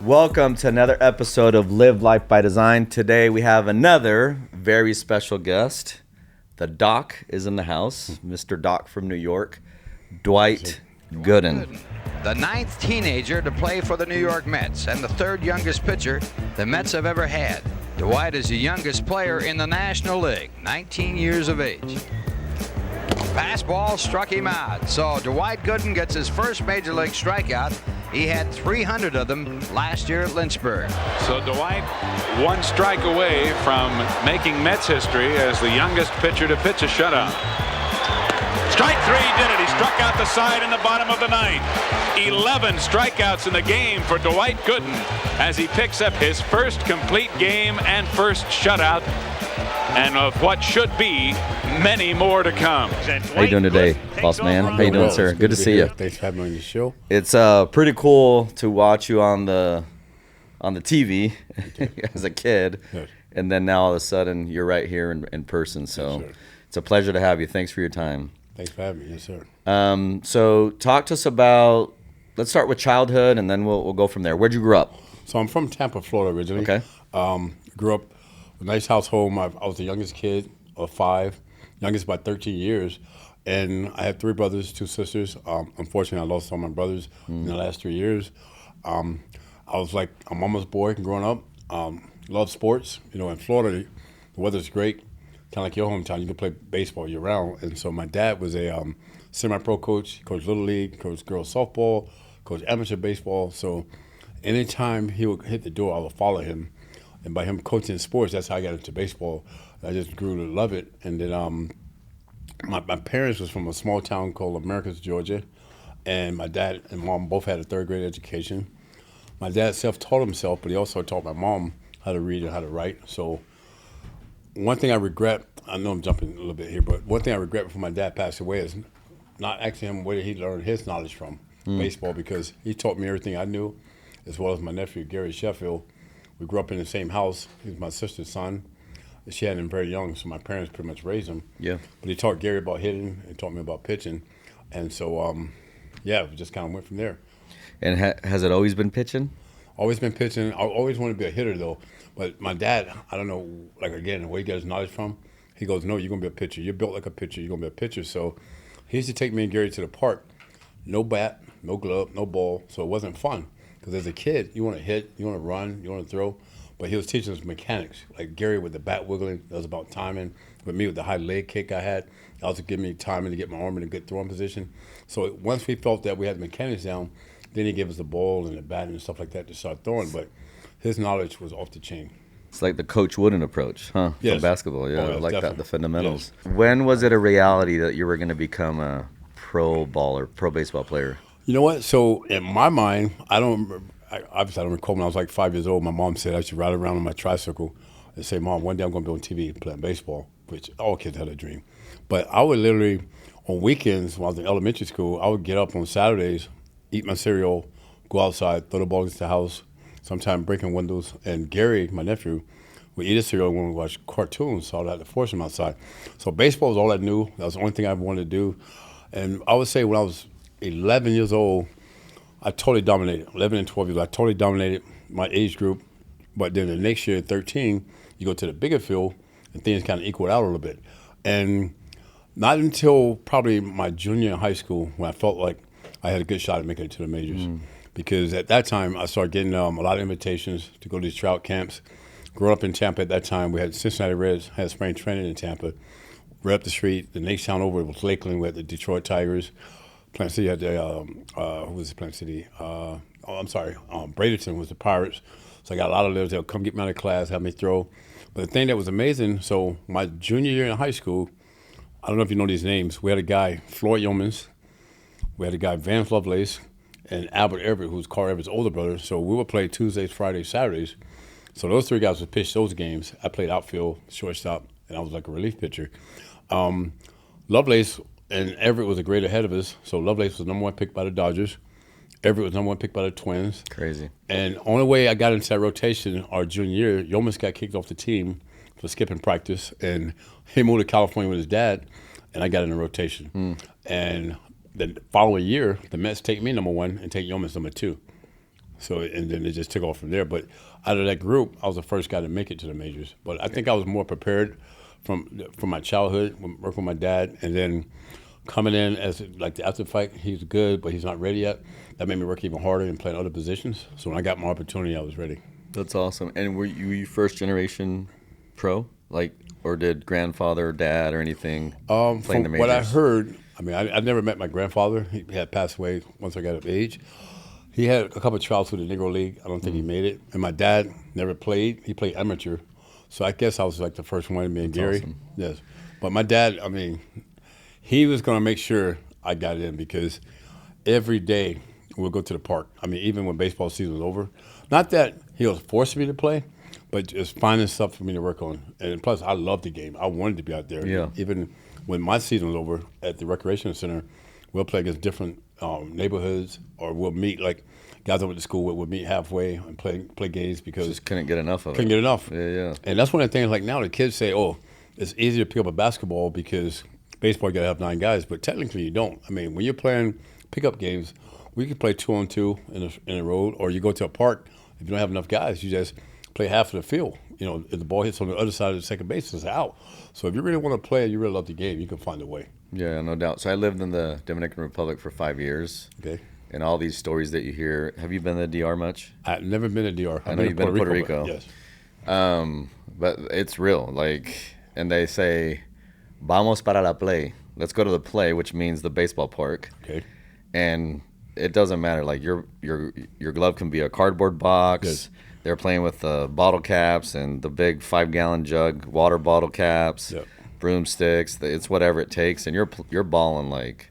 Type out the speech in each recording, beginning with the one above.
Welcome to another episode of Live Life by Design. Today we have another very special guest. The Doc is in the house, Mr. Doc from New York, Dwight Gooden. The ninth teenager to play for the New York Mets and the third youngest pitcher the Mets have ever had. Dwight is the youngest player in the National League, 19 years of age. Fastball struck him out, so Dwight Gooden gets his first major league strikeout. He had 300 of them last year at Lynchburg. So Dwight, one strike away from making Mets history as the youngest pitcher to pitch a shutout. Strike three did it. He struck out the side in the bottom of the ninth. 11 strikeouts in the game for Dwight Gooden as he picks up his first complete game and first shutout, and of what should be many more to come. How you doing today, boss man? How you doing, sir? Good to see you. Thanks for having me on your show. It's pretty cool to watch you on the TV as a kid, Good. And then now all of a sudden you're right here in person. So Yes, sir. It's a pleasure to have you. Thanks for your time. Thanks for having me. Yes, sir. So talk to us about. Let's start with childhood, and then we'll go from there. Where'd you grow up? So I'm from Tampa, Florida originally. Okay. Grew up in a nice household. I was the youngest kid of 5, youngest by 13 years. And I had 3 brothers, 2 sisters. Unfortunately, I lost all my brothers in the last 3 years. I was like a mama's boy growing up. Loved sports. You know, in Florida, the weather's great. Kind of like your hometown. You can play baseball year-round. And so my dad was a semi-pro coach. He coached Little League, coached girls softball, coached amateur baseball. So anytime he would hit the door, I would follow him. And by him coaching sports, that's how I got into baseball. I just grew to love it. And then my parents was from a small town called Americus, Georgia. And my dad and mom both had a 3rd grade education. My dad self-taught himself, but he also taught my mom how to read and how to write. So one thing I regret, I know I'm jumping a little bit here, but one thing I regret before my dad passed away is not asking him where he learned his knowledge from, baseball, because he taught me everything I knew, as well as my nephew, Gary Sheffield. We grew up in the same house. He was my sister's son. She had him very young, so my parents pretty much raised him. Yeah. But he taught Gary about hitting and taught me about pitching. And so, we just kind of went from there. And has it always been pitching? Always been pitching. I always wanted to be a hitter, though. But my dad, I don't know, like, again, where he got his knowledge from, he goes, no, you're going to be a pitcher. You're built like a pitcher. You're going to be a pitcher. So he used to take me and Gary to the park. No bat, no glove, no ball. So it wasn't fun. Because as a kid, you want to hit, you want to run, you want to throw. But he was teaching us mechanics. Like Gary with the bat wiggling, that was about timing. With me with the high leg kick I had, that was to give me timing to get my arm in a good throwing position. So once we felt that we had the mechanics down, then he gave us the ball and the bat and stuff like that to start throwing. But his knowledge was off the chain. It's like the Coach Wooden approach, huh? Yes. For basketball, yeah. Oh, I like that, definitely. the fundamentals. Yes. When was it a reality that you were going to become a pro baseball player? You know what? So in my mind, obviously I don't recall when I was like 5 years old, my mom said I should ride around on my tricycle and say, Mom, one day I'm going to be on TV playing baseball, which all kids had a dream. But I would literally, on weekends when I was in elementary school, I would get up on Saturdays, eat my cereal, go outside, throw the ball against the house, sometimes breaking windows. And Gary, my nephew, would eat his cereal when we watch cartoons, so I had to force him outside. So baseball was all I knew. That was the only thing I wanted to do. And I would say when I was 11 years old, I totally dominated. 11 and 12 years old, I totally dominated my age group. But then the next year, 13, you go to the bigger field, and things kind of equaled out a little bit. And not until probably my junior in high school when I felt like I had a good shot at making it to the majors. Because at that time, I started getting a lot of invitations to go to these trout camps. Growing up in Tampa at that time, we had Cincinnati Reds, had spring training in Tampa. Right up the street, the next town over was Lakeland. We had the Detroit Tigers. Plant City had the, who was the Plant City? Bradenton was the Pirates. So I got a lot of those that would come get me out of class, have me throw. But the thing that was amazing, so my junior year in high school, I don't know if you know these names. We had a guy, Floyd Yeomans. We had a guy, Vance Lovelace, and Albert Everett, who was Carl Everett's older brother. So we would play Tuesdays, Fridays, Saturdays. So those 3 guys would pitch those games. I played outfield, shortstop, and I was like a relief pitcher. Lovelace and Everett was a grade ahead of us. So Lovelace was number 1 pick by the Dodgers. Everett was number 1 pick by the Twins. Crazy. And only way I got into that rotation our junior year, Yeomans got kicked off the team for skipping practice, and he moved to California with his dad, and I got in the rotation. And the following year, the Mets take me number 1 and take Yeomans number 2. So and then it just took off from there. But out of that group, I was the first guy to make it to the majors. But I think I was more prepared from my childhood, working with my dad, and then coming in as like the after fight. He's good, but he's not ready yet. That made me work even harder and play in other positions. So when I got my opportunity, I was ready. That's awesome. And were you first generation pro, like, or did grandfather or dad or anything play in the majors? What I heard, I mean, I never met my grandfather. He had passed away once I got of age. He had a couple of tryouts with the Negro League. I don't think he made it. And my dad never played. He played amateur. So I guess I was like the first one, me and Gary. Awesome. Yes. But my dad, I mean, he was going to make sure I got in because every day we'll go to the park. I mean, even when baseball season was over. Not that he was forcing me to play, but just finding stuff for me to work on. And plus, I loved the game. I wanted to be out there. Yeah. Even when my season was over at the recreation center, we'll play against different neighborhoods, or we'll meet, like guys I went to school with, we'll meet halfway and play games because Just couldn't get enough of it. couldn't get enough. Yeah. And that's one of the things, like now the kids say, oh, it's easier to pick up a basketball because baseball you got to have 9 guys, but technically you don't. I mean, when you're playing pickup games, we can play 2-on-2 in a road, or you go to a park. If you don't have enough guys, you just play half of the field. You know, if the ball hits on the other side of the second base, it's out. So if you really want to play and you really love the game, you can find a way. Yeah, no doubt. So I lived in the Dominican Republic for 5 years. Okay. And all these stories that you hear. Have you been to the DR much? I've never been to DR. I know you've been to Puerto Rico. Yes. But it's real. Like, and they say, "Vamos para la play." Let's go to the play, which means the baseball park. Okay. And it doesn't matter. Like your glove can be a cardboard box. Yes. They're playing with the bottle caps and the big 5-gallon jug water bottle caps, Yep. broomsticks. It's whatever it takes, and you're balling like,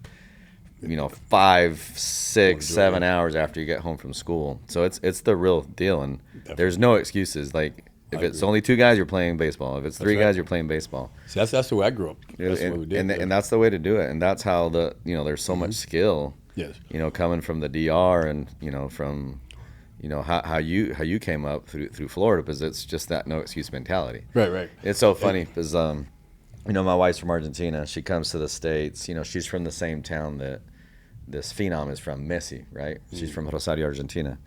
5, 6, 7 hours after you get home from school. So it's the real deal, and there's no excuses. Like if it's only 2 guys, you're playing baseball. If it's 3 guys, you're playing baseball. So that's the way I grew up. That's and, what we did. and that's the way to do it. And that's how there's so much skill. Yes. Coming from the DR and from how you came up through Florida, because it's just that no excuse mentality. Right. It's so funny because my wife's from Argentina. She comes to the States. She's from the same town that this phenom is from, Messi, right? She's from Rosario, Argentina.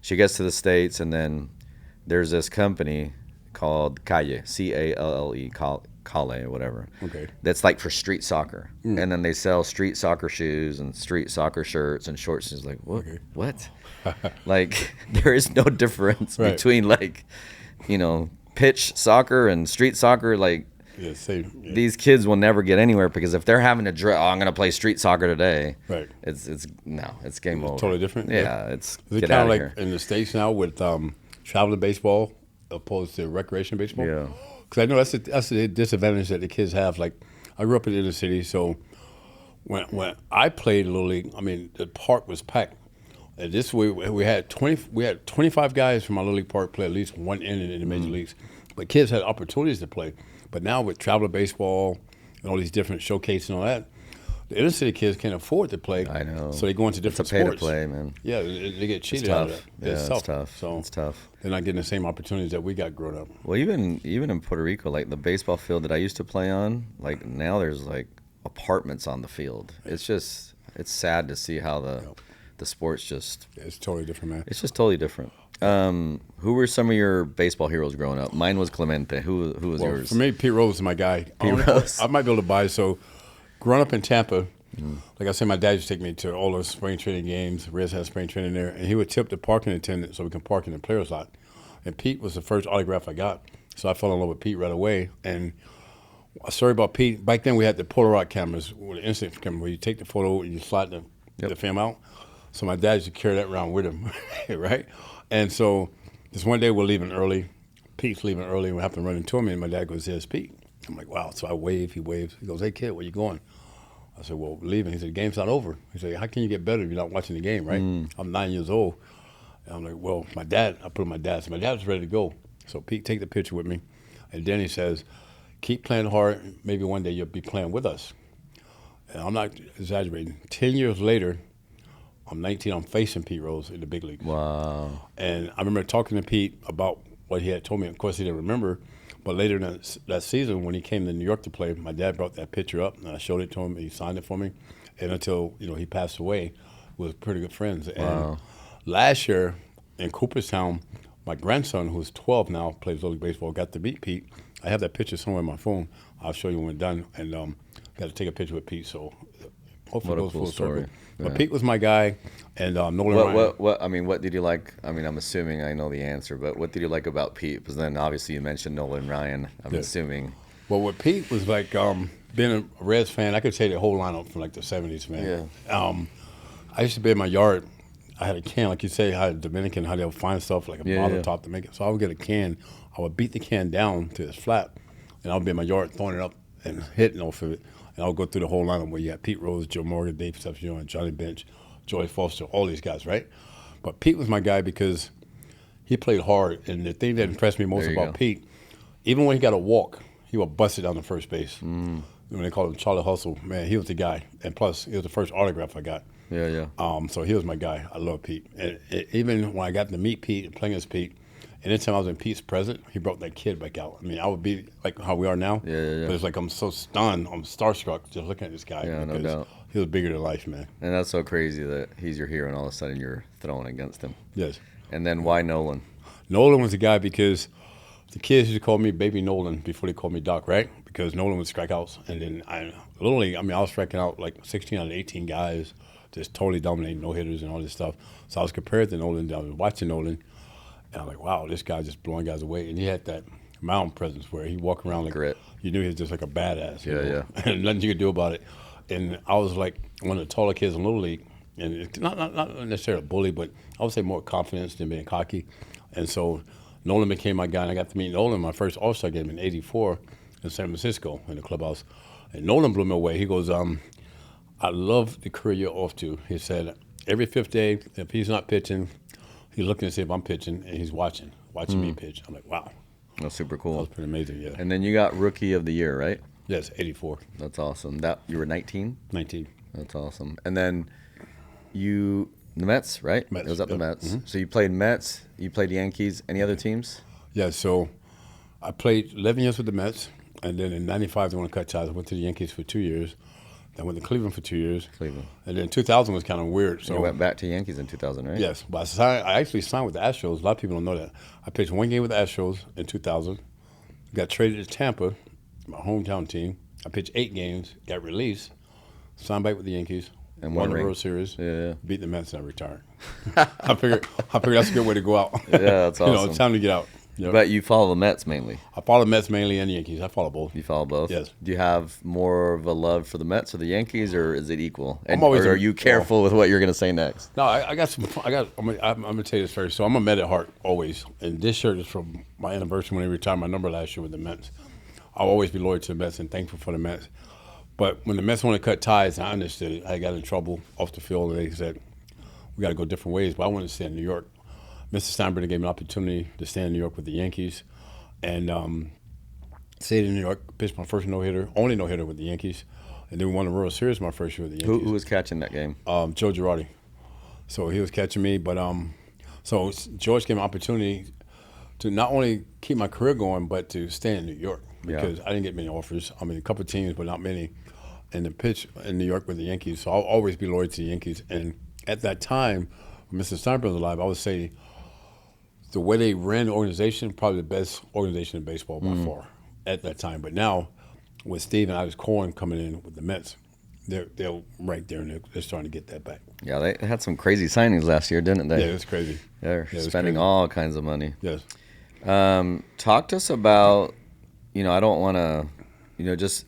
She gets to the States, and then there's this company called Calle, Calle, Calle or whatever. Okay. That's like for street soccer. And then they sell street soccer shoes and street soccer shirts and shorts. It's like, what? Okay. What? Like, there is no difference Right. between, like, pitch soccer and street soccer. Like, Yeah, same. Yeah. these kids will never get anywhere, because if they're having to I'm going to play street soccer today. Right. It's game over. Totally different? Yeah, it's Is it get kind out of of like here. in the States now with traveling baseball opposed to recreation baseball? Yeah. Because I know that's the disadvantage that the kids have. Like, I grew up in the inner city, so when I played Little League, I mean, the park was packed. And this we had 25 guys from our Little League park play at least one inning in the major leagues. But kids had opportunities to play. But now with traveler baseball and all these different showcases and all that, the inner city kids can't afford to play. I know. So they go into different It's a pay sports. to play, man. Yeah, they get cheated tough. out of that. Yeah, it's tough. So It's tough. they're not getting the same opportunities that we got growing up. Well, even in Puerto Rico, like the baseball field that I used to play on, like now there's like apartments on the field. It's sad to see how the sport's just. Yeah, it's totally different, man. It's just totally different. Who were some of your baseball heroes growing up? Mine was Clemente. Who was Well, yours? for me, Pete Rose is my guy. Pete Rose. I might be able to buy. So, growing up in Tampa, like I said, my dad used to take me to all the spring training games. Reds had spring training there, and he would tip the parking attendant so we can park in the players' lot. And Pete was the first autograph I got, so I fell in love with Pete right away. And a story about Pete: back then we had the Polaroid cameras, with the instant camera, where you take the photo and you slide the film out. So my dad used to carry that around with him, right? And so this one day we're leaving early. Pete's leaving early, and we have to run into him, and my dad goes, "There's Pete." I'm like, "Wow." So I wave, he waves. He goes, "Hey, kid, where you going?" I said, "Well, we're leaving." He said, "The game's not over." He said, "How can you get better if you're not watching the game, right?" I'm 9 years old. And I'm like, "Well, my dad," I put on my dad. So my dad was ready to go. So Pete, take the picture with me. And then he says, "Keep playing hard. Maybe one day you'll be playing with us." And I'm not exaggerating. 10 years later, I'm 19. I'm facing Pete Rose in the big leagues. Wow. And I remember talking to Pete about what he had told me. Of course, he didn't remember. But later in that season, when he came to New York to play, my dad brought that picture up, and I showed it to him. And he signed it for me. And until he passed away, we were pretty good friends. Wow. And last year, in Cooperstown, my grandson, who's 12 now, plays Little League Baseball, got to meet Pete. I have that picture somewhere on my phone. I'll show you when we're done. And got to take a picture with Pete. So hopefully it goes full circle. Yeah. But Pete was my guy, and Nolan Ryan. What did you like? I mean, I'm assuming I know the answer, but what did you like about Pete? Because then obviously you mentioned Nolan Ryan. I'm assuming. Well, with Pete was like being a Reds fan. I could say the whole lineup from like the 70s, man. Yeah. I used to be in my yard. I had a can, like you say, how Dominican, how they'll find stuff like a bottle top to make it. So I would get a can. I would beat the can down to its flat, and I would be in my yard throwing it up and hitting off of it. And I would go through the whole lineup where you had Pete Rose, Joe Morgan, Dave Concepcion, Johnny Bench, Joey Foster, all these guys, right? But Pete was my guy because he played hard. And the thing that impressed me most about Pete, even when he got a walk, he would bust it down to first base. When they called him Charlie Hustle, man, he was the guy. And plus, he was the first autograph I got. Yeah. So he was my guy. I love Pete. And even when I got to meet Pete and playing as Pete, anytime I was in Pete's presence, he brought that kid back out. I mean, I would be like how we are now. Yeah. But it's like I'm so stunned. I'm starstruck just looking at this guy. Yeah, no doubt. He was bigger than life, man. And that's so crazy that he's your hero and all of a sudden you're throwing against him. Yes. And then why Nolan? Nolan was the guy because the kids used to call me Baby Nolan before they called me Doc, right? Because Nolan would strikeouts. And then I was striking out like 16 out of 18 guys, just totally dominating no-hitters and all this stuff. So I was compared to Nolan. I was watching Nolan. And I'm like, wow, this guy just blowing guys away. And he had that mound presence where he walked around like grit. You knew he was just like a badass. Yeah. And nothing you could do about it. And I was like one of the taller kids in Little League. And it's not necessarily a bully, but I would say more confidence than being cocky. And so Nolan became my guy. And I got to meet Nolan my first All-Star game in '84 in San Francisco in the clubhouse. And Nolan blew me away. He goes, I love the career you're off to. He said, every fifth day, if he's not pitching, he's looking to see if I'm pitching, and he's watching me pitch. I'm like, wow. That's super cool. That was pretty amazing, yeah. And then you got Rookie of the Year, right? Yes, '84. That's awesome. You were 19? 19. That's awesome. And then the Mets, right? Mets. It was at the Yep. Mets. Mm-hmm. So you played Mets, you played Yankees. Any other teams? Yeah, so I played 11 years with the Mets, and then in '95 they want to cut ties. I went to the Yankees for 2 years. I went to Cleveland for 2 years. Cleveland. And then 2000 was kind of weird. So you went back to Yankees in 2000, right? Yes, but I actually signed with the Astros. A lot of people don't know that. I pitched one game with the Astros in 2000. Got traded to Tampa, my hometown team. I pitched 8 games, got released, signed back with the Yankees, And won one the ring. World Series, Yeah. beat the Mets, and I retired. I figured that's a good way to go out. Yeah, that's awesome. It's time to get out. You know? But you follow the Mets mainly. I follow Mets mainly and the Yankees. I follow both. You follow both? Yes. Do you have more of a love for the Mets or the Yankees, or is it equal? And, I'm always or are you careful with what you're going to say next? No, I'm gonna tell you this first. So I'm a Met at heart always, and this shirt is from my anniversary when I retired my number last year with the Mets. I'll always be loyal to the Mets and thankful for the Mets. But when the Mets want to cut ties, I understood it. I got in trouble off the field, and they said we got to go different ways. But I wanted to stay in New York. Mr. Steinbrenner gave me an opportunity to stay in New York with the Yankees, and stayed in New York. Pitched my first no-hitter, only no-hitter with the Yankees, and then we won the World Series my first year with the Yankees. Who was catching that game? Joe Girardi. So he was catching me, but so George gave me an opportunity to not only keep my career going, but to stay in New York because I didn't get many offers. I mean, a couple of teams, but not many. And to pitch in New York with the Yankees, so I'll always be loyal to the Yankees. And at that time, when Mr. Steinbrenner was alive, I would say the way they ran the organization, probably the best organization in baseball by far at that time. But now, with Steve and Alex Cohen coming in with the Mets, they're right there, and they're starting to get that back. Yeah, they had some crazy signings last year, didn't they? Yeah, it's crazy. They're Yeah, spending crazy. all kinds of money. Yes. Talk to us about, I don't want to, just,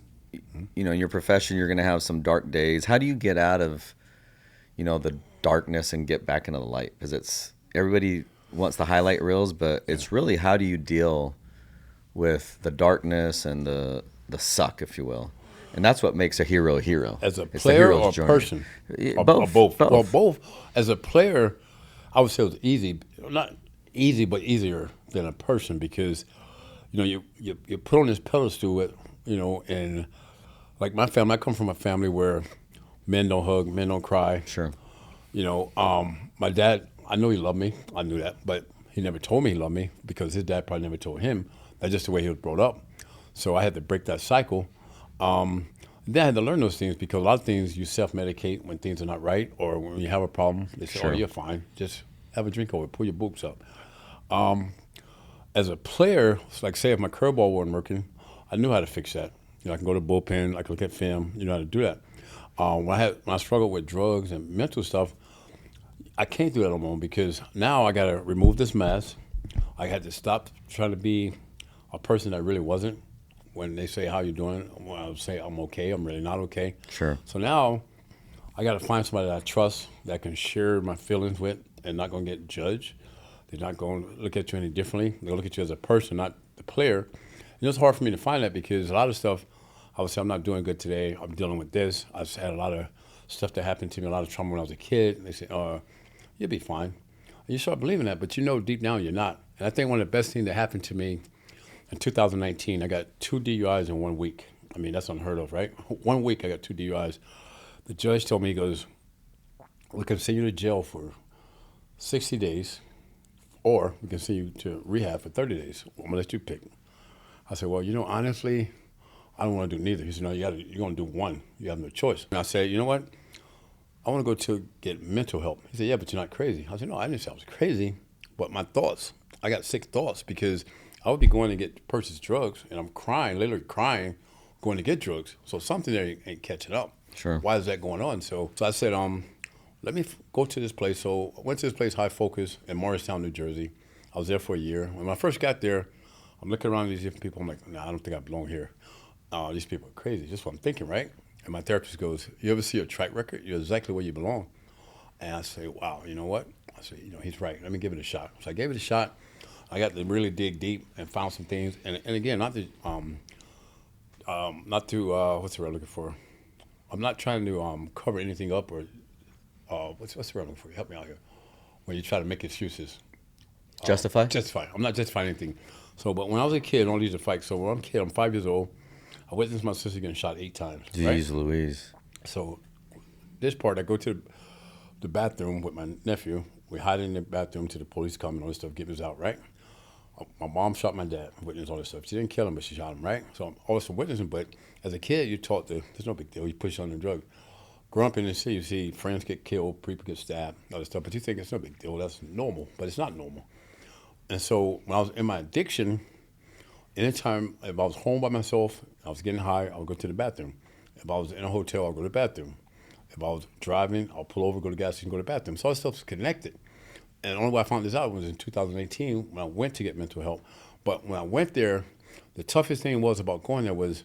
in your profession, you're going to have some dark days. How do you get out of, the darkness and get back into the light? Because everybody wants the highlight reels, but it's really how do you deal with the darkness and the suck, if you will. And that's what makes a hero a hero. As a It's the player hero's or a journey. person? Yeah, Or both. both. Well, both. As a player, I would say it was easy. Not easy, but easier than a person because, you put on this pedestal with, and like my family, I come from a family where men don't hug, men don't cry. Sure. My dad, I know he loved me. I knew that, but he never told me he loved me because his dad probably never told him. That's just the way he was brought up. So I had to break that cycle. Then I had to learn those things because a lot of things you self-medicate when things are not right or when you have a problem. They say, Sure. oh, you're fine. Just have a drink over, pull your boobs up. As a player, it's like say if my curveball wasn't working, I knew how to fix that. You know, I can go to the bullpen, I can look at film, you know how to do that. When I struggled with drugs and mental stuff, I can't do that no more because now I got to remove this mask. I had to stop trying to be a person that really wasn't. When they say, how you doing? Well, I'll say, I'm okay. I'm really not okay. Sure. So now I got to find somebody that I trust that I can share my feelings with and not going to get judged. They're not going to look at you any differently. They're going to look at you as a person, not the player. And it's hard for me to find that because a lot of stuff, I would say I'm not doing good today. I'm dealing with this. I've had a lot of stuff that happened to me, a lot of trauma when I was a kid. And they say, you'll be fine. And you start believing that, but you know deep down you're not. And I think one of the best things that happened to me in 2019, I got 2 DUIs in 1 week. I mean, that's unheard of, right? 1 week, I got 2 DUIs. The judge told me, he goes, we can send you to jail for 60 days, or we can send you to rehab for 30 days. I'm going to let you pick. I said, well, you know, honestly, I don't want to do neither. He said, no, you're going to do one. You have no choice. And I said, you know what? I want to go to get mental help. He said, yeah, but you're not crazy. I said, no, I didn't say I was crazy, but my thoughts, I got sick thoughts because I would be going to purchase drugs, and I'm crying, literally crying, going to get drugs. So something there ain't catching up. Sure. Why is that going on? So I said, let me go to this place. So I went to this place, High Focus, in Morristown, New Jersey. I was there for a year. When I first got there, I'm looking around at these different people. I'm like, nah, I don't think I belong here. These people are crazy. Just what I'm thinking, right? And my therapist goes, you ever see a track record? You're exactly where you belong. And I say, wow, you know what? I say, you know, he's right. Let me give it a shot. So I gave it a shot. I got to really dig deep and found some things. And again, not to what's the word I'm looking for? I'm not trying to cover anything up or what's the word I'm looking for? Help me out here. When you try to make excuses. Justify? Justify. I'm not justifying anything. So, but when I was a kid, I don't need to fight. So when I'm a kid, I'm 5 years old. I witnessed my sister getting shot 8 times. Jeez right? Louise. So this part, I go to the bathroom with my nephew. We hide in the bathroom till the police come and all this stuff, get us out, right? My mom shot my dad, witnessed all this stuff. She didn't kill him, but she shot him, right? So I'm always witnessing, but as a kid, you're taught that there's no big deal. You push on the drug. Growing up in the city, you see friends get killed, people get stabbed, all this stuff, but you think it's no big deal. That's normal, but it's not normal. And so when I was in my addiction, anytime if I was home by myself, I was getting high, I would go to the bathroom. If I was in a hotel, I'll go to the bathroom. If I was driving, I'll pull over, go to the gas station, go to the bathroom. So all this stuff's connected. And the only way I found this out was in 2018 when I went to get mental help. But when I went there, the toughest thing was about going there was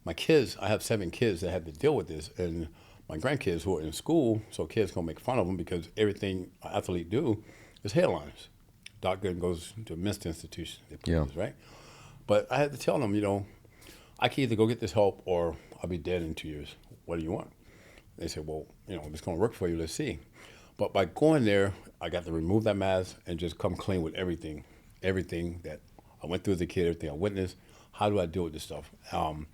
my kids. I have 7 kids that had to deal with this. And my grandkids who are in school, so kids going to make fun of them because everything an athlete do is headlines. Doc Gooden goes to a mental institution. Yeah. This, right? But I had to tell them, you know, I can either go get this help or I'll be dead in 2 years. What do you want? They said, well, you know, if it's going to work for you, let's see. But by going there, I got to remove that mask and just come clean with everything that I went through as a kid, everything I witnessed. How do I deal with this stuff? And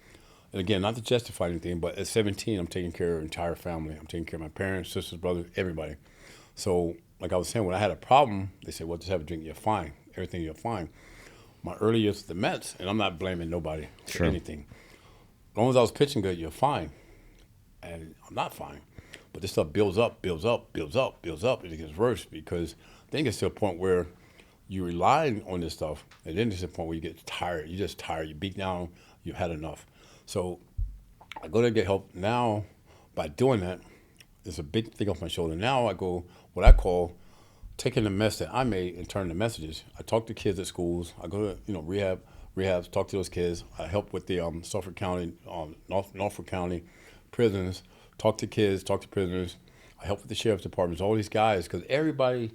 again, not to justify anything, but at 17, I'm taking care of the entire family. I'm taking care of my parents, sisters, brothers, everybody. So, like I was saying, when I had a problem, they said, well, just have a drink, you're fine. Everything, you're fine. My early years with the Mets, and I'm not blaming nobody for anything. As long as I was pitching good, you're fine. And I'm not fine. But this stuff builds up, builds up, builds up, builds up, and it gets worse because then it gets to a point where you rely on this stuff, and then there's a point where you get tired. You're just tired. You beat down. You've had enough. So I go to get help now. By doing that, there's a big thing off my shoulder. Now I go what I call taking the mess that I made and turning the messages. I talk to kids at schools. I go to rehabs, talk to those kids. I help with the Suffolk County, Norfolk County prisons. Talk to kids, talk to prisoners. I help with the sheriff's departments, all these guys, because everybody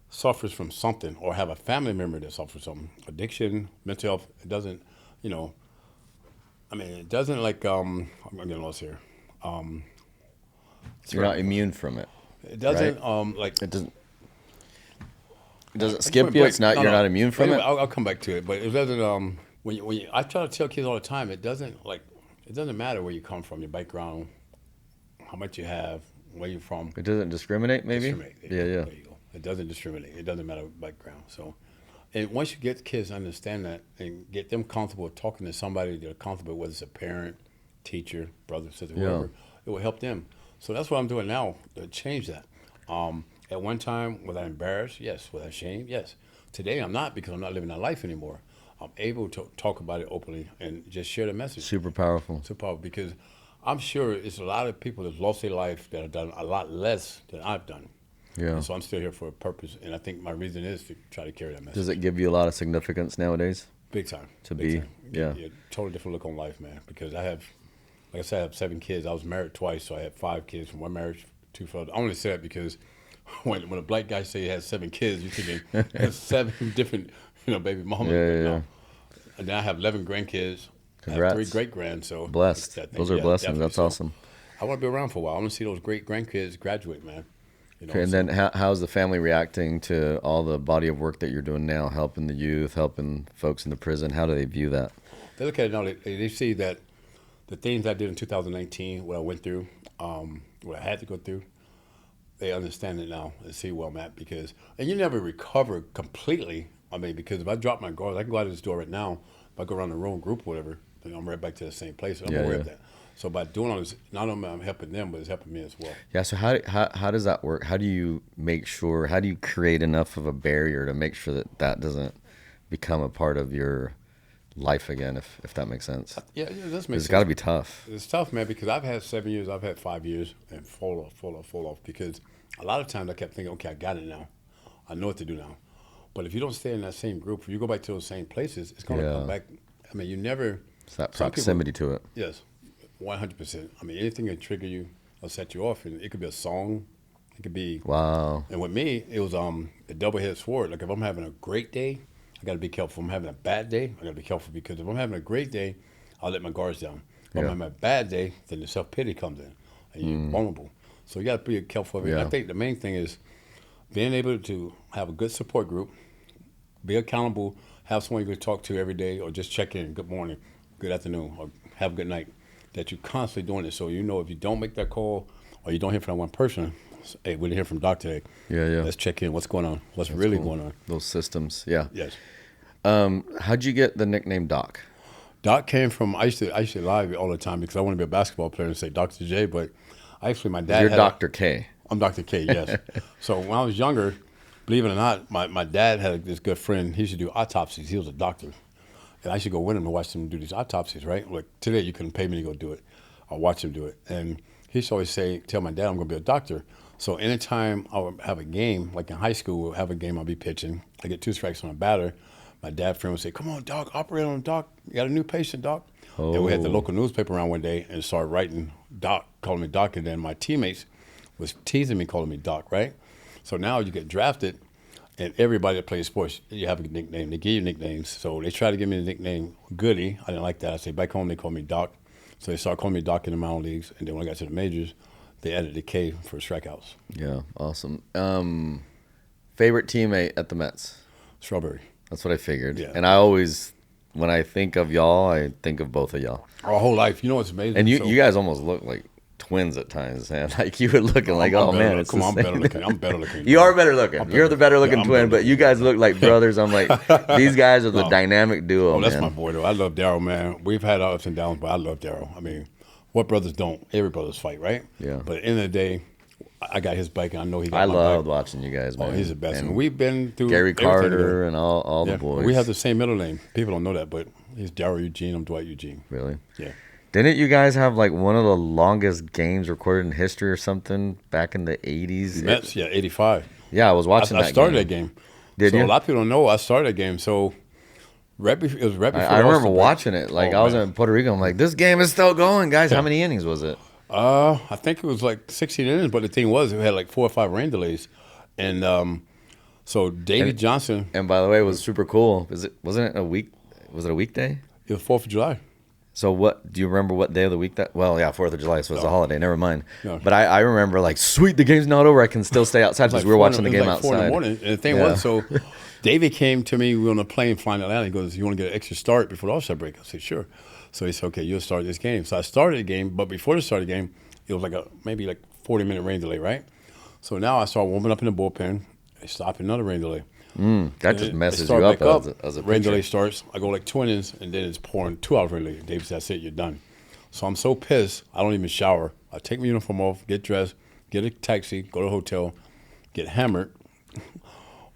suffers from something or have a family member that suffers from something. Addiction, mental health, it doesn't, you know, I mean, it doesn't like, I'm getting lost here. You're not immune from it. It doesn't, right? like. It doesn't skip you? It's not, you're not immune from it? I'll come back to it, but it doesn't, I try to tell kids all the time, it doesn't matter where you come from, your background, how much you have, where you're from. It doesn't discriminate, maybe? Yeah. There you go. It doesn't discriminate. It doesn't matter background. So, and once you get kids to understand that and get them comfortable talking to somebody they're comfortable, whether it's a parent, teacher, brother, sister, whoever, it will help them. So that's what I'm doing now to change that. At one time, was I embarrassed? Yes. Was I ashamed? Yes. Today, I'm not because I'm not living that life anymore. I'm able to talk about it openly and just share the message. Super powerful. Super powerful because I'm sure it's a lot of people that's lost their life that have done a lot less than I've done. Yeah. And so I'm still here for a purpose, and I think my reason is to try to carry that message. Does it give you a lot of significance nowadays? Big time. To Big be, time. yeah. Totally different look on life, man. Because I have, like I said, I have 7 kids. I was married twice, so I had 5 kids from one marriage, 2 failed. I only say that because when a black guy say he has 7 kids, you're thinking there's 7 different, baby mamas. Yeah. And then I have 11 grandkids. Congrats. I have 3 great grands. So Blessed. Those are blessings. definitely. That's So awesome. I want to be around for a while. I want to see those great grandkids graduate, man. Okay, and then how's the family reacting to all the body of work that you're doing now, helping the youth, helping folks in the prison? How do they view that? They look at it now. They see that the things I did in 2019, what I went through, what I had to go through, they understand it now and see where I'm at and you never recover completely. I mean, because if I drop my guards, I can go out of this door right now. If I go around the room, group, whatever, then I'm right back to the same place. I'm aware of that. So by doing all this, not only am I helping them, but it's helping me as well. Yeah, so how does that work? How do you create enough of a barrier to make sure that doesn't become a part of your life again, if that makes sense? Yeah, it does make sense. It's got to be tough. It's tough, man, because I've had 7 years, I've had 5 years, and fall off, because a lot of times I kept thinking, okay, I got it now. I know what to do now. But if you don't stay in that same group, if you go back to those same places, it's going to come back. I mean, you never... It's that proximity to it. Yes. 100%. I mean, anything can trigger you or set you off, and it could be a song, it could be. Wow. And with me, it was a double-headed sword. Like if I'm having a great day, I got to be careful. If I'm having a bad day, I got to be careful because if I'm having a great day, I'll let my guards down. If I'm having a bad day, then the self-pity comes in, and you're vulnerable. So you got to be careful of it. Yeah. I think the main thing is being able to have a good support group, be accountable, have someone you can talk to every day, or just check in. Good morning, good afternoon, or have a good night. That you're constantly doing it, so if you don't make that call or you don't hear from that one person, hey, we didn't hear from Doc today. Yeah. Let's check in. What's going on? What's really going on? Those systems, yeah. Yes. How'd you get the nickname Doc? Doc came from I used to lie all the time because I want to be a basketball player and say Dr. J, but actually my dad. You're Dr. K. I'm Dr. K. Yes. So when I was younger, believe it or not, my dad had this good friend. He used to do autopsies. He was a doctor. And I used to go with him and watch him do these autopsies, right? Like today, you couldn't pay me to go do it. I'll watch him do it. And he used to always tell my dad I'm going to be a doctor. So anytime I would have a game, like in high school, we'll have a game, I'll be pitching. I get 2 strikes on a batter. My dad friend would say, come on, Doc, operate on him, Doc. You got a new patient, Doc. Oh. And we had the local newspaper around one day and started writing Doc, calling me Doc. And then my teammates was teasing me, calling me Doc, right? So now you get drafted. And everybody that plays sports, you have a nickname. They give you nicknames. So they try to give me the nickname Goody. I didn't like that. I say back home they call me Doc. So they started calling me Doc in the minor leagues. And then when I got to the majors, they added the K for strikeouts. Yeah, awesome. Favorite teammate at the Mets? Strawberry. That's what I figured. Yeah. And I always, when I think of y'all, I think of both of y'all. Our whole life. You know what's amazing? And you guys almost look like twins at times, man. Like you were looking like, oh man, it's come on, I'm better looking. I'm better looking. You are better looking. You're the better looking twin, but you guys look like brothers. I'm like, these guys are the dynamic duo. Oh, that's man. my boy though. I love Daryl, man. We've had our ups and downs, but I love Daryl. I mean, what brothers don't? Every brothers fight, right? Yeah. But at the end of the day, I got his back, and I know he got I my loved back. watching you guys, man. Oh, he's the best. And And we've been through Gary everything Carter together. and all the boys. We have the same middle name. People don't know that, but he's Daryl Eugene. I'm Dwight Eugene. Really? Yeah. Didn't you guys have like one of the longest games recorded in history or something back in the 80s? Mets, 85. Yeah, I was watching that I started that game. Did so you? a lot of people don't know I started that game. So it was right before I remember All-Star break. watching it. Like I was in Puerto Rico. I'm like, this game is still going, guys. How many innings was it? I think it was like 16 innings, but the thing was, it had like 4 or 5 rain delays. And so David Johnson. And by the way, it was super cool. Wasn't it a week? Was it a weekday? It was 4th of July. So what, do you remember what day of the week that, well, yeah, 4th of July, so it's a holiday, never mind. No. But I remember like, sweet, the game's not over, I can still stay outside because we were watching the game outside. 4 in the morning. And the thing was, so David came to me, we were on a plane flying to Atlanta, he goes, you want to get an extra start before the All-Star break? I said, sure. So he said, okay, you'll start this game. So I started the game, but before the start of the game, it was like maybe 40-minute rain delay, right? So now I start warming up in the bullpen, I stop another rain delay. That just messes you up as a rain pitcher. delay starts. I go like 2 innings, and then it's pouring 2 hours rain delay. David said, that's it, you're done. So I'm so pissed, I don't even shower. I take my uniform off, get dressed, get a taxi, go to the hotel, get hammered,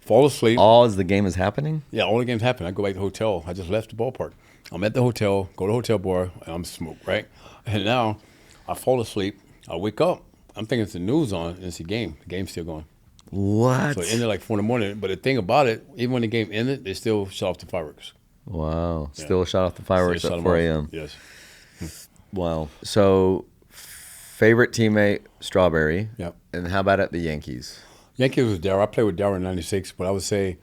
fall asleep. All as the game is happening? Yeah, all the games happen. I go back to the hotel. I just left the ballpark. I'm at the hotel, go to the hotel bar, and I'm smoked, right? And now I fall asleep. I wake up. I'm thinking it's the news on, and it's the game. The game's still going. What? So it ended like 4 in the morning. But the thing about it, even when the game ended, they still shut off the fireworks. Wow. Yeah. Still shot off the fireworks Still at shut 4 them off. a.m. Yes. Wow. So, favorite teammate, Strawberry. Yep. And how about at the Yankees? Yankees was Darryl. I played with Darryl in '96, but I would say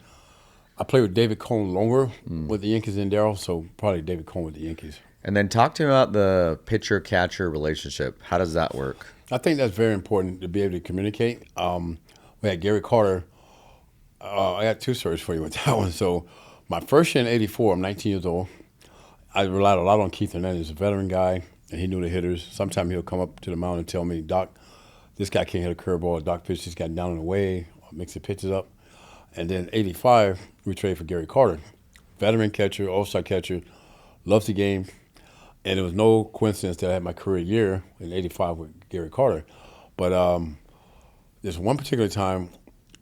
I played with David Cone longer with the Yankees than Darryl, so probably David Cone with the Yankees. And then talk to me about the pitcher-catcher relationship. How does that work? I think that's very important to be able to communicate. We had Gary Carter. I got 2 stories for you with that one. So my first year in '84, I'm 19 years old. I relied a lot on Keith Hernandez, a veteran guy, and he knew the hitters. Sometimes he'll come up to the mound and tell me, Doc, this guy can't hit a curveball. Doc pitched this guy down and away, mix the pitches up. And then '85, we traded for Gary Carter, veteran catcher, all-star catcher, loves the game. And it was no coincidence that I had my career year in '85 with Gary Carter. But this one particular time,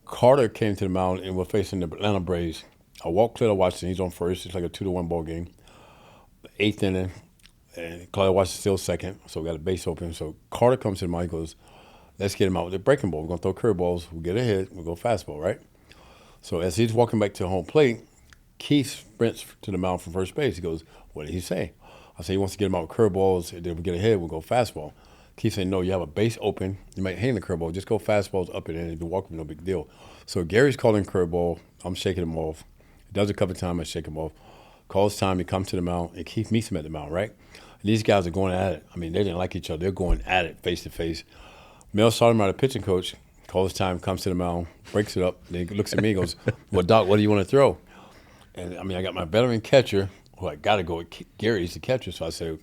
Carter came to the mound and we're facing the Atlanta Braves. I walked Clayton Washington. He's on first. It's like a 2-1 ball game. 8th inning, and Clayton Washington's still second, so we got a base open. So Carter comes to the mound. He goes, let's get him out with a breaking ball. We're going to throw curveballs. We'll get a hit. We'll go fastball, right? So as he's walking back to home plate, Keith sprints to the mound from first base. He goes, what did he say? I said, he wants to get him out with curveballs, and then we get a hit, we'll go fastball. Keith said, no, you have a base open. You might hang the curveball. Just go fastballs up and in. If you walk, no big deal. So Gary's calling curveball. I'm shaking him off. He does it a couple of times. I shake him off. Calls time. He comes to the mound, and Keith meets him at the mound, right? And these guys are going at it. I mean, they didn't like each other. They're going at it face to face. Mel Stoudemire, the pitching coach, calls time, comes to the mound, breaks it up. Then he looks at me and goes, well, Doc, what do you want to throw? And, I mean, I got my veteran catcher, who I got to go with Gary. He's the catcher. So I said,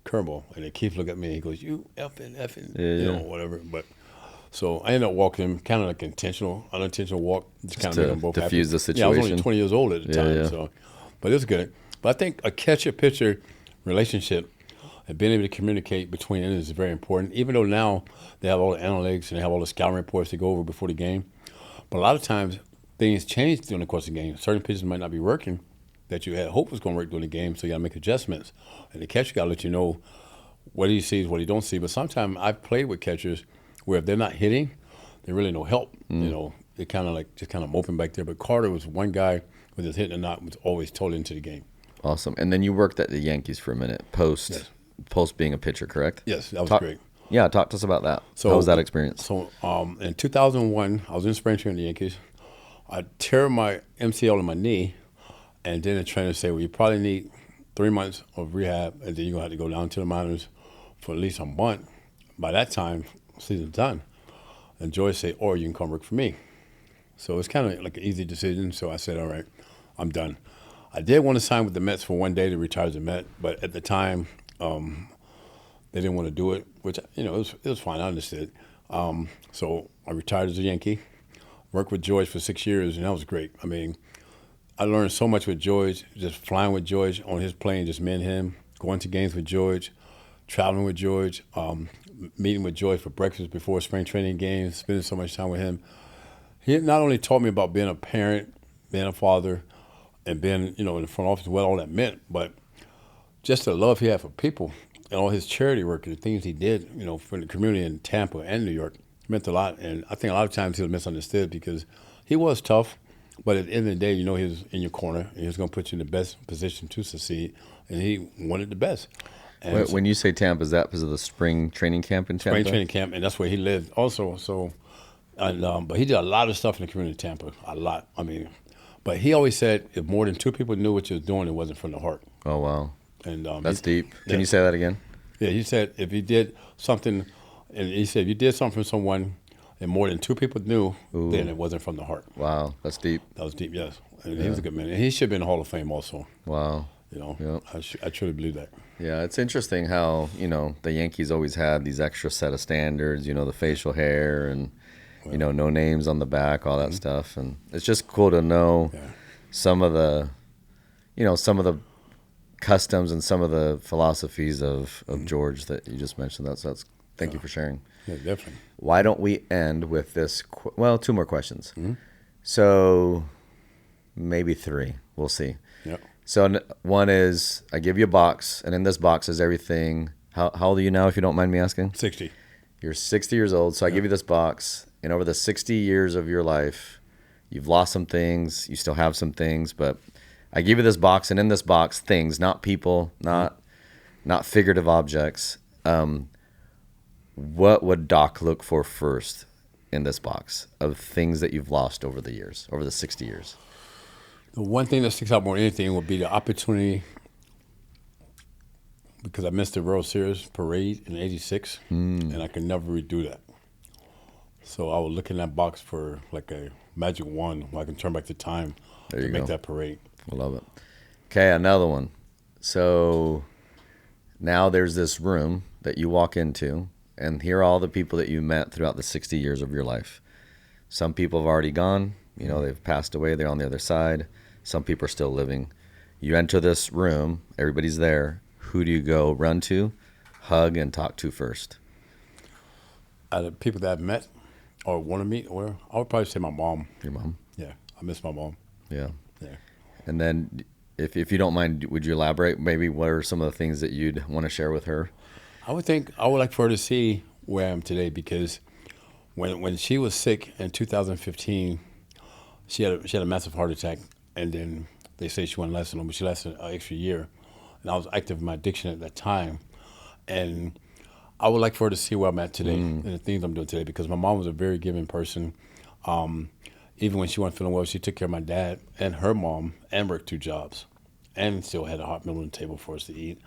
curveball. And then Keith looked at me and he goes, you effing, you know, whatever. But so I ended up walking him, kind of like unintentional walk. Just kind of make them both diffuse happy. the situation. Yeah, I was only 20 years old at the time. So, but it was good. But I think a catcher-pitcher relationship and being able to communicate between it is very important, even though now they have all the analytics and they have all the scouting reports to go over before the game. But a lot of times things change during the course of the game. Certain pitches might not be working that you had hoped was going to work during the game, so you got to make adjustments. And the catcher got to let you know what he sees, what he don't see. But sometimes I've played with catchers where if they're not hitting, they're really no help. You know, they kind of like just kind of moping back there. But Carter was one guy, whether it's hitting or not, was always totally into the game. Awesome. And then you worked at the Yankees for a minute, post being a pitcher, correct? Yes, that was great. Yeah, talk to us about that. So, how was that experience? So in 2001, I was in spring training in the Yankees. I tear my MCL in my knee, and then the trainer said, well, you probably need 3 months of rehab, and then you're going to have to go down to the minors for at least a month. By that time, season's done. And George said, or you can come work for me. So it's kind of like an easy decision. So I said, all right, I'm done. I did want to sign with the Mets for one day to retire as a Met, but at the time, they didn't want to do it, which, you know, it was fine. I understood. So I retired as a Yankee, worked with George for 6 years, and that was great. I mean, I learned so much with George, just flying with George on his plane, just me and him, going to games with George, traveling with George, meeting with George for breakfast before spring training games, spending so much time with him. He not only taught me about being a parent, being a father, and being, you know, in the front office, what all that meant, but just the love he had for people and all his charity work and the things he did, you know, for the community in Tampa and New York meant a lot. And I think a lot of times he was misunderstood because he was tough, but at the end of the day, you know, he was in your corner and he was going to put you in the best position to succeed, and he wanted the best. And when you say Tampa, is that because of the spring training camp in Tampa? Spring training camp, and that's where he lived also. So, and, but he did a lot of stuff in the community of Tampa, a lot. I mean, but he always said if more than 2 people knew what you was doing, it wasn't from the heart. Oh, wow. And that's deep. Can you say that again? Yeah, he said if you did something, and he said if you did something for someone and more than 2 people knew, then it wasn't from the heart. Wow, that's deep. That was deep, yes. And he was a good man. And he should be in the Hall of Fame also. Wow. You know, yep. I truly believe that. Yeah, it's interesting how, you know, the Yankees always had these extra set of standards, you know, the facial hair and, you know, no names on the back, all that stuff. And it's just cool to know some of the, you know, some of the customs and some of the philosophies of George that you just mentioned. That's Thank you for sharing. Yeah, definitely. Why don't we end with this? Well, two more questions. Mm-hmm. So maybe three. We'll see. Yep. So one is I give you a box, and in this box is everything. How old are you now, if you don't mind me asking? 60. You're 60 years old. So I give you this box, and over the 60 years of your life, you've lost some things. You still have some things, but I give you this box, and in this box, things, not people, not figurative objects. What would Doc look for first in this box of things that you've lost over the years, over the 60 years? The one thing that sticks out more than anything would be the opportunity, because I missed the World Series parade in '86, and I could never redo that. So I would look in that box for like a magic wand where I can turn back the time to make that parade. I love it. Okay, another one. So now there's this room that you walk into, and here are all the people that you met throughout the 60 years of your life. Some people have already gone. You know, they've passed away. They're on the other side. Some people are still living. You enter this room. Everybody's there. Who do you go run to, hug, and talk to first? Out of people that I've met or want to meet, or I would probably say my mom. Your mom? Yeah, I miss my mom. Yeah. Yeah. And then if you don't mind, would you elaborate? Maybe what are some of the things that you'd want to share with her? I would like for her to see where I am today, because when she was sick in 2015, she had a massive heart attack, and then they say she wouldn't last long, but she lasted an extra year. And I was active in my addiction at that time, and I would like for her to see where I'm at today and the things I'm doing today, because my mom was a very giving person. Even when she wasn't feeling well, she took care of my dad and her mom and worked 2 jobs and still had a hot meal on the table for us to eat,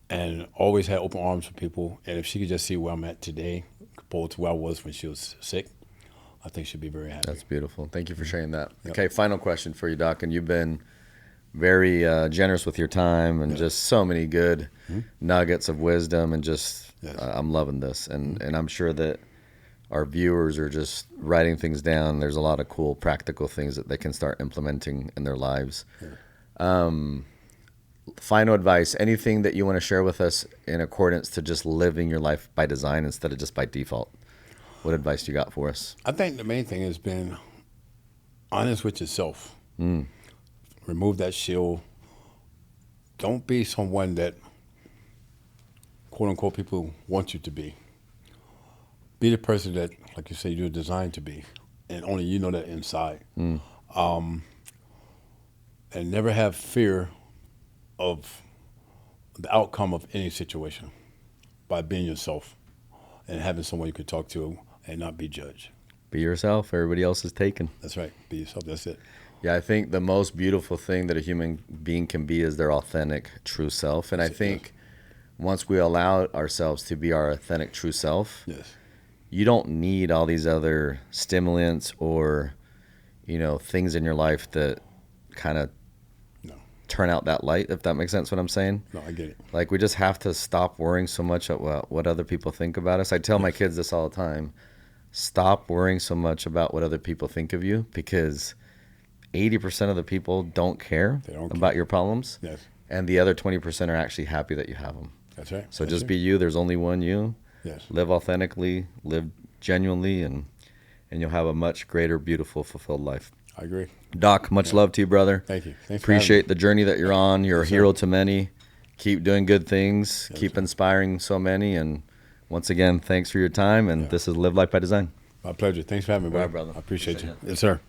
and always had open arms for people. And if she could just see where I'm at today compared to where I was when she was sick, I think she'd be very happy. That's beautiful. Thank you for sharing that. Yep. Okay, final question for you, Doc. And you've been very generous with your time and just so many good nuggets of wisdom, and just I'm loving this. And I'm sure that our viewers are just writing things down. There's a lot of cool practical things that they can start implementing in their lives. Final advice, anything that you want to share with us in accordance to just living your life by design instead of just by default? What advice do you got for us? I think the main thing has been honest with yourself. Remove that shield. Don't be someone that, quote unquote, people want you to be. Be the person that, like you say, you're designed to be, and only you know that inside. And never have fear of the outcome of any situation by being yourself and having someone you can talk to and not be judged. Be yourself. Everybody else is taken. That's right. Be yourself. That's it. Yeah, I think the most beautiful thing that a human being can be is their authentic, true self. And I think once we allow ourselves to be our authentic, true self, you don't need all these other stimulants or, things in your life that kind of turn out that light, if that makes sense what I'm saying. No, I get it. Like, we just have to stop worrying so much about what other people think about us. I tell my kids this all the time. Stop worrying so much about what other people think of you, because 80% of the people don't care about your problems. Yes. And the other 20% are actually happy that you have them. That's right. So just be you. There's only one you. Yes. Live authentically, live genuinely, and you'll have a much greater, beautiful, fulfilled life. I agree. Doc, much love to you, brother. Thank you. Thanks Appreciate the journey that you're on. You're a hero to many. Keep doing good things. Keep inspiring so many. And once again, thanks for your time. And this is Live Life by Design. My pleasure. Thanks for having me, brother. All right, brother. I appreciate you. Yes, sir.